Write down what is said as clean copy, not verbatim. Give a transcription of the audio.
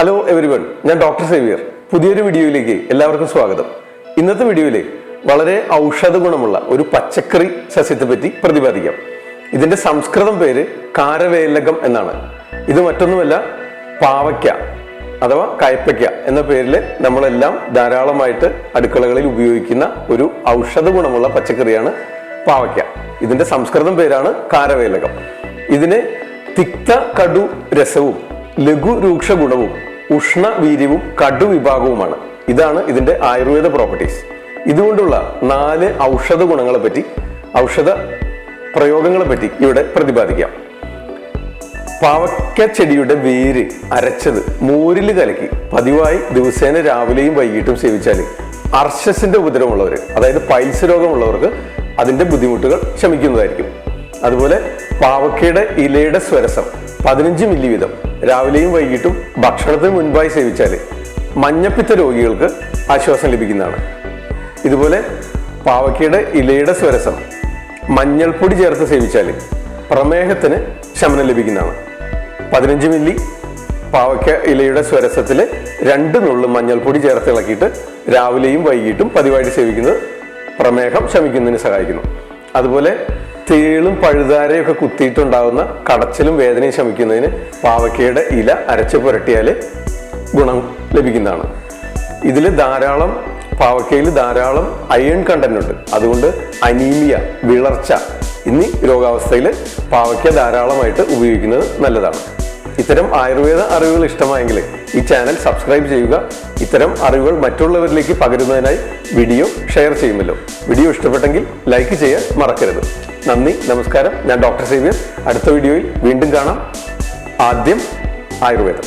Hello everyone, ഞാൻ doctor Xavier. പുതിയൊരു വീഡിയോയിലേക്ക് എല്ലാവർക്കും സ്വാഗതം. ഇന്നത്തെ വീഡിയോയിൽ വളരെ ഔഷധ ഗുണമുള്ള ഒരു പച്ചക്കറി സസ്യത്തെ പറ്റി പ്രതിപാദിക്കാം. ഇതിന്റെ സംസ്കൃതം പേര് കാരവേലകം എന്നാണ്. ഇത് മറ്റൊന്നുമല്ല, പാവയ്ക്ക അഥവാ കയ്പയ്ക്ക എന്ന പേരിൽ നമ്മളെല്ലാം ധാരാളമായിട്ട് അടുക്കളകളിൽ ഉപയോഗിക്കുന്ന ഒരു ഔഷധ ഗുണമുള്ള പച്ചക്കറിയാണ് പാവയ്ക്ക. ഇതിന്റെ സംസ്കൃതം പേരാണ് കാരവേലകം. ഇതിന് തിക്ത കടു രസവും ലഘു രൂക്ഷ ഗുണവും ഉഷ്ണവീര്യവും കടു വിഭാഗവുമാണ്. ഇതാണ് ഇതിന്റെ ആയുർവേദ പ്രോപ്പർട്ടീസ്. ഇതുകൊണ്ടുള്ള 4 ഔഷധ ഗുണങ്ങളെ പറ്റി, ഔഷധ പ്രയോഗങ്ങളെ പറ്റി ഇവിടെ പ്രതിപാദിക്കാം. പാവയ്ക്ക ചെടിയുടെ വേര് അരച്ചത് മോരിൽ കലക്കി പതിവായി ദിവസേന രാവിലെയും വൈകിട്ടും സേവിച്ചാൽ അർശസിന്റെ ഉപദ്രവമുള്ളവർ, അതായത് പൈൽസ് രോഗമുള്ളവർക്ക് അതിന്റെ ബുദ്ധിമുട്ടുകൾ ശമിക്കുന്നതായിരിക്കും. അതുപോലെ പാവയ്ക്കയുടെ ഇലയുടെ സ്വരസം 15 മില്ലി വീതം രാവിലെയും വൈകിട്ടും ഭക്ഷണത്തിന് മുൻപായി സേവിച്ചാൽ മഞ്ഞപ്പിത്ത രോഗികൾക്ക് ആശ്വാസം ലഭിക്കുന്നതാണ്. ഇതുപോലെ പാവയ്ക്കയുടെ ഇലയുടെ സ്വരസം മഞ്ഞൾപ്പൊടി ചേർത്ത് സേവിച്ചാൽ പ്രമേഹത്തിന് ശമനം ലഭിക്കുന്നതാണ്. 15 മില്ലി പാവയ്ക്ക ഇലയുടെ സ്വരസത്തിൽ 2 നുള്ളു മഞ്ഞൾപ്പൊടി ചേർത്ത് ഇളക്കിയിട്ട് രാവിലെയും വൈകിട്ടും പതിവായിട്ട് സേവിക്കുന്നത് പ്രമേഹം ശമിക്കുന്നതിന് സഹായിക്കുന്നു. അതുപോലെ തേളും പഴുതാരയൊക്കെ കുത്തിയിട്ടുണ്ടാകുന്ന കടച്ചിലും വേദനയും ശമിക്കുന്നതിന് പാവയ്ക്കയുടെ ഇല അരച്ച് പുരട്ടിയാൽ ഗുണം ലഭിക്കുന്നതാണ്. ഇതിൽ പാവയ്ക്കയിൽ ധാരാളം അയൺ കണ്ടന്റ് ഉണ്ട്. അതുകൊണ്ട് അനീമിയ, വിളർച്ച എന്നീ രോഗാവസ്ഥയിൽ പാവയ്ക്ക ധാരാളമായിട്ട് ഉപയോഗിക്കുന്നത് നല്ലതാണ്. ഇത്തരം ആയുർവേദ അറിവുകൾ ഇഷ്ടമായെങ്കിൽ ഈ ചാനൽ സബ്സ്ക്രൈബ് ചെയ്യുക. ഇത്തരം അറിവുകൾ മറ്റുള്ളവരിലേക്ക് പകരുന്നതിനായി വീഡിയോ ഷെയർ ചെയ്യുമല്ലോ. വീഡിയോ ഇഷ്ടപ്പെട്ടെങ്കിൽ ലൈക്ക് ചെയ്യാൻ മറക്കരുത്. നന്ദി, നമസ്കാരം. ഞാൻ ഡോക്ടർ സേവിയർ. അടുത്ത വീഡിയോയിൽ വീണ്ടും കാണാം. ആദ്യം ആയുർവേദം.